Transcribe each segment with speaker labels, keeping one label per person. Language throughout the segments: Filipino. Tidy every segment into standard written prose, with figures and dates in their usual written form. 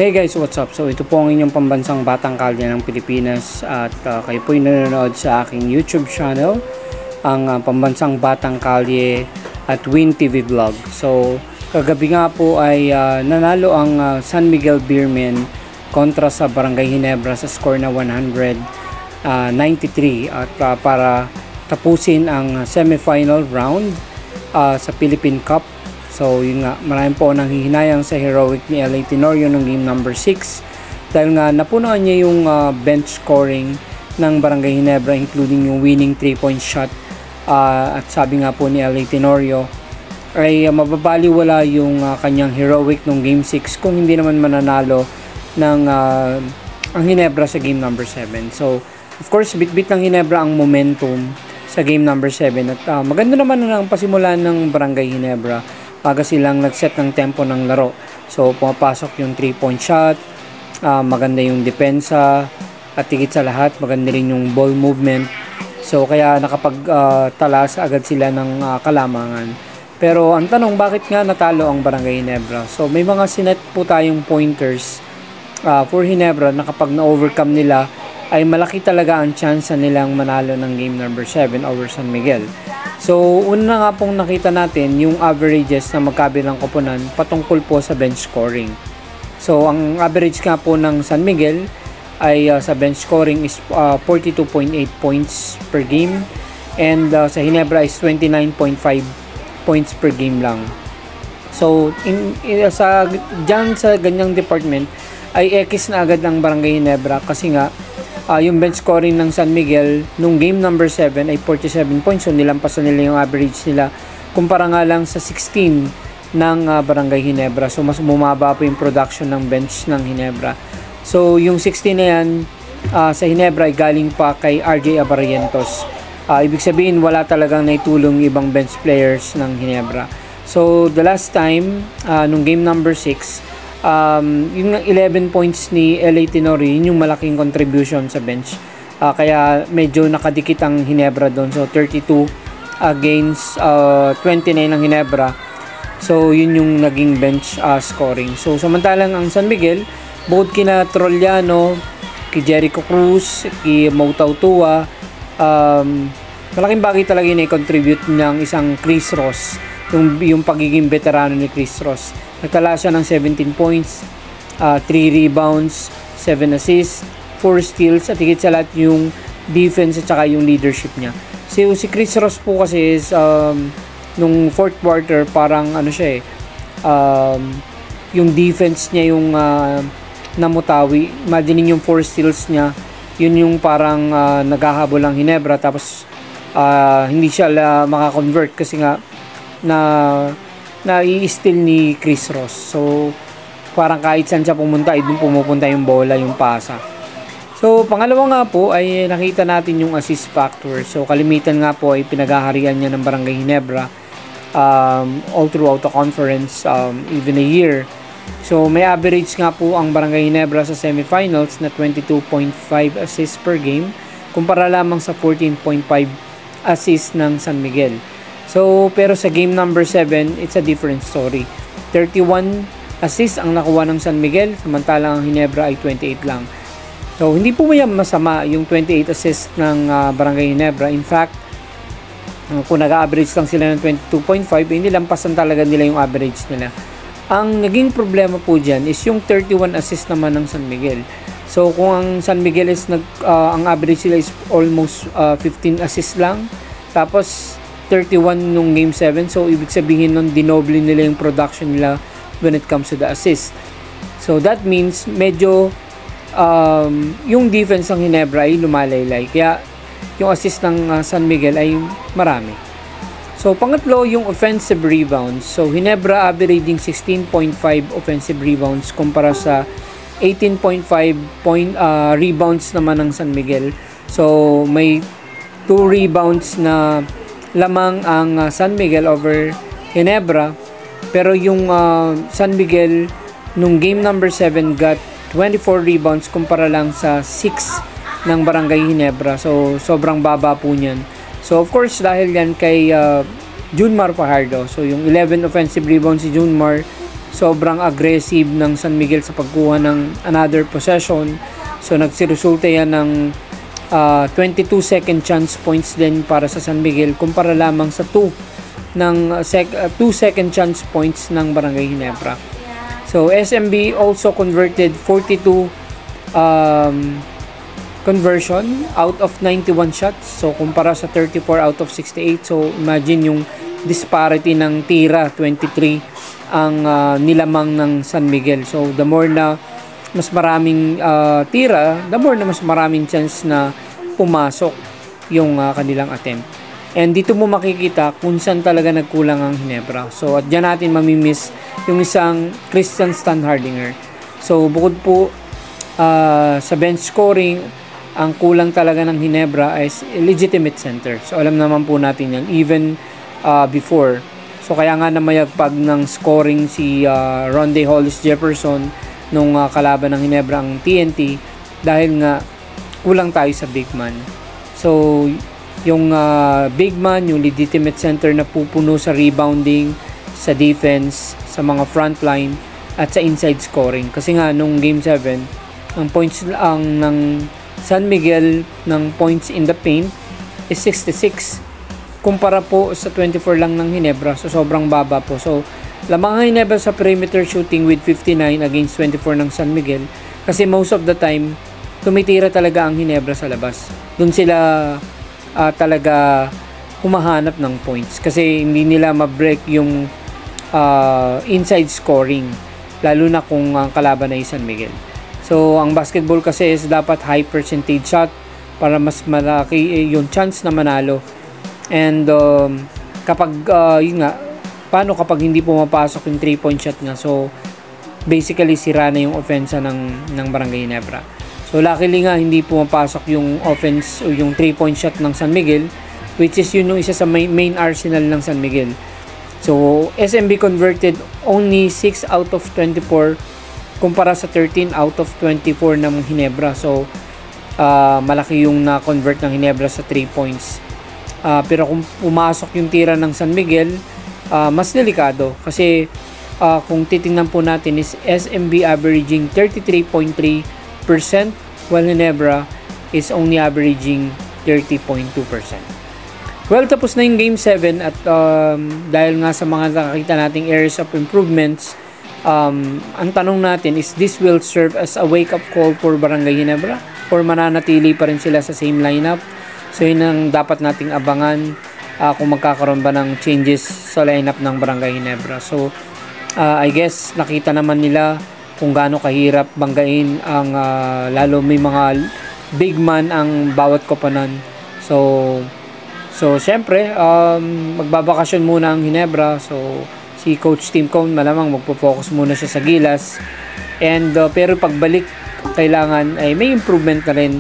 Speaker 1: Hey guys, what's up? So ito po ang inyong pambansang batang kalye ng Pilipinas at kayo po nanonood sa aking YouTube channel, ang pambansang batang kalye at Win TV Vlog. So kagabi nga po ay nanalo ang San Miguel Beermen kontra sa Barangay Ginebra sa score na 193 at para tapusin ang semifinal round sa Philippine Cup. So yun nga, marami po nanghihinayang sa heroic ni LA Tenorio ng game number 6 dahil nga napunuan niya yung bench scoring ng Barangay Ginebra, including yung winning 3-point shot, at sabi nga po ni LA Tenorio ay mababaliwala yung kanyang heroic ng game 6 kung hindi naman mananalo ng ang Ginebra sa game number 7. So of course bit-bit ng Ginebra ang momentum sa game number 7 at maganda naman ang pasimulan ng Barangay Ginebra. Aga silang nag-set ng tempo ng laro. So pumapasok yung 3-point shot, maganda yung depensa, at higit sa lahat maganda rin yung ball movement. So kaya nakapagtalas agad sila ng kalamangan. Pero ang tanong, bakit nga natalo ang Barangay Ginebra? So may mga sinet po tayong pointers for Ginebra na kapag na-overcome nila ay malaki talaga ang chance nilang manalo ng game number 7 over San Miguel. So, una nga pong nakita natin yung averages na magkabilang koponan patungkol po sa bench scoring. So, ang average nga po ng San Miguel ay sa bench scoring is 42.8 points per game, and sa Ginebra is 29.5 points per game lang. So, sa ganyang department ay X na agad ng Barangay Ginebra kasi nga yung bench scoring ng San Miguel nung game number 7 ay 47 points. So nilampasan nila yung average nila kumpara nga lang sa 16 ng Barangay Ginebra. So mas bumaba po yung production ng bench ng Ginebra. So yung 16 na yan sa Ginebra ay galing pa kay RJ Abarrientos. Ibig sabihin wala talagang naitulong ibang bench players ng Ginebra. So the last time nung game number 6, yung 11 points ni LA Tenorio, yun yung malaking contribution sa bench. Kaya medyo nakadikit ang Ginebra doon. So 32 against 29 ng Ginebra. So yun yung naging bench scoring. So samantalang ang San Miguel, bukod kina Trollano, kay Jericho Cruz, kay Mautaw Tua, malaking bagay talaga yung i-contribute ng isang Chris Ross, yung pagiging veterano ni Chris Ross. Nagtala siya ng 17 points, 3 rebounds, 7 assists, 4 steals, at higit sa lahat yung defense at saka yung leadership niya. Si Chris Ross po kasi is, nung fourth quarter, parang yung defense niya yung namutawi. Imagine yung 4 steals niya, yun yung parang naghahabol ang Ginebra, tapos hindi siya makakonvert kasi nga i-steal ni Chris Ross. So parang kahit saan siya pumunta ay doon pumupunta yung bola, yung pasa. So pangalawa nga po ay nakita natin yung assist factor. So kalimitan nga po ay pinaghaharian niya ng Barangay Ginebra all throughout the conference, even a year. So may average nga po ang Barangay Ginebra sa semifinals na 22.5 assists per game kumpara lamang sa 14.5 assists ng San Miguel. So, pero sa game number 7, it's a different story. 31 assists ang nakuha ng San Miguel, samantalang ang Ginebra ay 28 lang. So, hindi po masama yung 28 assists ng Barangay Ginebra. In fact, kung nag-average lang sila ng 22.5, hindi lampasan talaga nila yung average nila. Ang naging problema po dyan is yung 31 assists naman ng San Miguel. So, kung ang San Miguel is ang average nila is almost 15 assists lang, tapos 31 nung game 7, so ibig sabihin nun dinoble nila yung production nila when it comes to the assist. So that means medyo yung defense ng Ginebra ay lumalaylay, kaya yung assist ng San Miguel ay marami. So pangatlo, yung offensive rebounds. So Ginebra averaging 16.5 offensive rebounds kumpara sa 18.5 rebounds naman ng San Miguel. So may 2 rebounds na lamang ang San Miguel over Ginebra, pero yung San Miguel nung game number 7 got 24 rebounds kumpara lang sa 6 ng Barangay Ginebra. So sobrang baba po niyan. So of course dahil yan kay Junmar Fajardo. So yung 11 offensive rebounds si Junmar, sobrang aggressive ng San Miguel sa pagkuha ng another possession. So nagsiresulta yan ng 22 second chance points din para sa San Miguel kumpara lamang sa 2 second chance points ng Barangay Ginebra. So SMB also converted 42 conversion out of 91 shots. So kumpara sa 34 out of 68. So imagine yung disparity ng tira, 23 ang nilamang ng San Miguel. So the more na mas maraming tira, the more na mas maraming chance na pumasok yung kanilang attempt. And dito mo makikita kung saan talaga nagkulang ang Ginebra. So at dyan natin mamimiss yung isang Christian Standhardinger. So bukod po sa bench scoring, ang kulang talaga ng Ginebra is legitimate center. So alam naman po natin yan even before. So kaya nga namayagpag ng scoring si Ronde Hollis Jefferson nung kalaban ng Ginebra ang TNT dahil nga kulang tayo sa big man. So yung big man, yung legitimate center na pupuno sa rebounding, sa defense, sa mga front line at sa inside scoring. Kasi nga nung game 7, ang points ng San Miguel ng points in the paint is 66 kumpara po sa 24 lang ng Ginebra. So sobrang baba po. So lamang ang Ginebra sa perimeter shooting with 59 against 24 ng San Miguel kasi most of the time tumitira talaga ang Ginebra sa labas. Doon sila talaga humahanap ng points kasi hindi nila ma-break yung inside scoring lalo na kung ang kalaban ay San Miguel. So ang basketball kasi is dapat high percentage shot para mas malaki yung chance na manalo. And kapag yun nga, paano kapag hindi pumapasok yung 3-point shot nga? So basically sira na yung offense ng Barangay Ginebra. So luckily nga hindi pumapasok yung offense o yung 3-point shot ng San Miguel, which is yun yung isa sa main arsenal ng San Miguel. So SMB converted only 6 out of 24 kumpara sa 13 out of 24 ng Ginebra. So malaki yung na-convert ng Ginebra sa 3 points. Pero kung pumasok yung tira ng San Miguel, mas delikado kasi kung titingnan po natin is SMB averaging 33.3% while Ginebra is only averaging 30.2%. Well, tapos na yung game 7 at dahil nga sa mga nakakita nating areas of improvements, ang tanong natin is this will serve as a wake-up call for Barangay Ginebra or mananatili pa rin sila sa same lineup? So yun ang dapat nating abangan kung magkakaroon ba ng changes sa lineup ng Barangay Ginebra. So I guess nakita naman nila kung gaano kahirap banggain ang lalo may mga big man ang bawat koponan. So syempre magbabakasyon muna ang Ginebra. So si Coach Tim Cone malamang magpo-focus muna siya sa Gilas. And pero pagbalik kailangan ay may improvement na rin.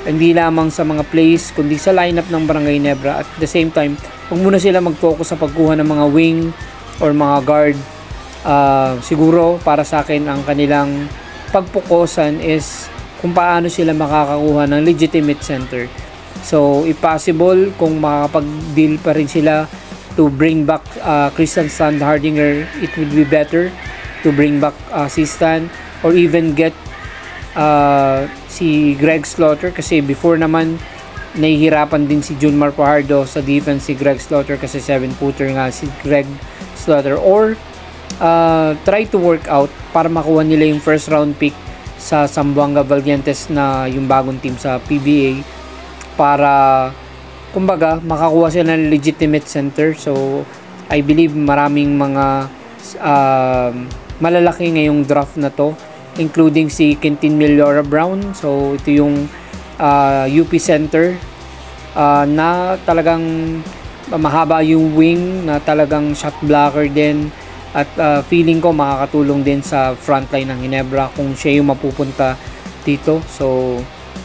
Speaker 1: Hindi lamang sa mga plays kundi sa lineup ng Barangay Ginebra. At the same time, huwag muna sila mag-focus sa pagkuha ng mga wing or mga guard. Siguro para sa akin ang kanilang pagpukusan is kung paano sila makakakuha ng legitimate center. So if possible, kung makakapag-deal pa rin sila to bring back Christian Standhardinger, it would be better to bring back si Stan or even get si Greg Slaughter kasi before naman nahihirapan din si Junmar Fajardo sa defense si Greg Slaughter kasi 7-footer nga si Greg Slaughter or try to work out para makuha nila yung first round pick sa Zamboanga Valientes na yung bagong team sa PBA para kumbaga makakuha sila ng legitimate center. So I believe maraming mga malalaki ngayong draft na to including si Quintin Millora Brown. So ito yung UP center na talagang mahaba yung wing na talagang shot blocker din at feeling ko makakatulong din sa frontline ng Ginebra kung siya yung mapupunta dito. So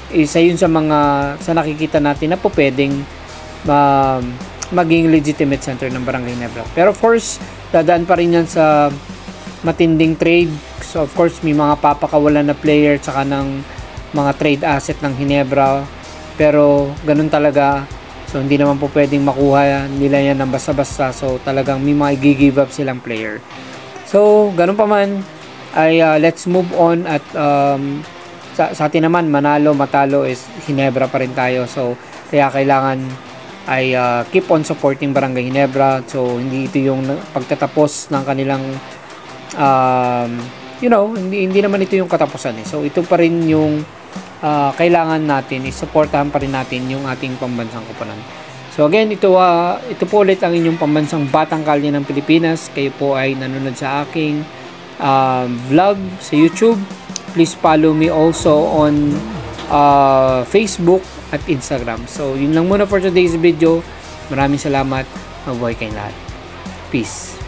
Speaker 1: isa yun sa mga sa nakikita natin na po pwedeng maging legitimate center ng Barangay Ginebra. Pero of course dadaan pa rin yan sa matinding trade. So of course may mga papakawalan na player tsaka ng mga trade asset ng Ginebra, pero ganun talaga. So hindi naman po pwedeng makuha nila yan ng basta-basta. So talagang may mga i-give up silang player. So, ganun pa man, ay let's move on at sa atin naman, manalo, matalo is Ginebra pa rin tayo. So, kaya kailangan ay keep on supporting Barangay Ginebra. So, hindi ito yung pagtatapos ng kanilang hindi naman ito yung katapusan eh. So, ito pa rin yung kailangan natin, isuportahan pa rin natin yung ating pambansang koponan. So again, ito po ulit ang inyong pambansang Batang Kalye ng Pilipinas. Kayo po ay nanonood sa aking vlog sa YouTube. Please follow me also on Facebook at Instagram. So yun lang muna for today's video. Maraming salamat. Mabuhay kayong lahat. Peace.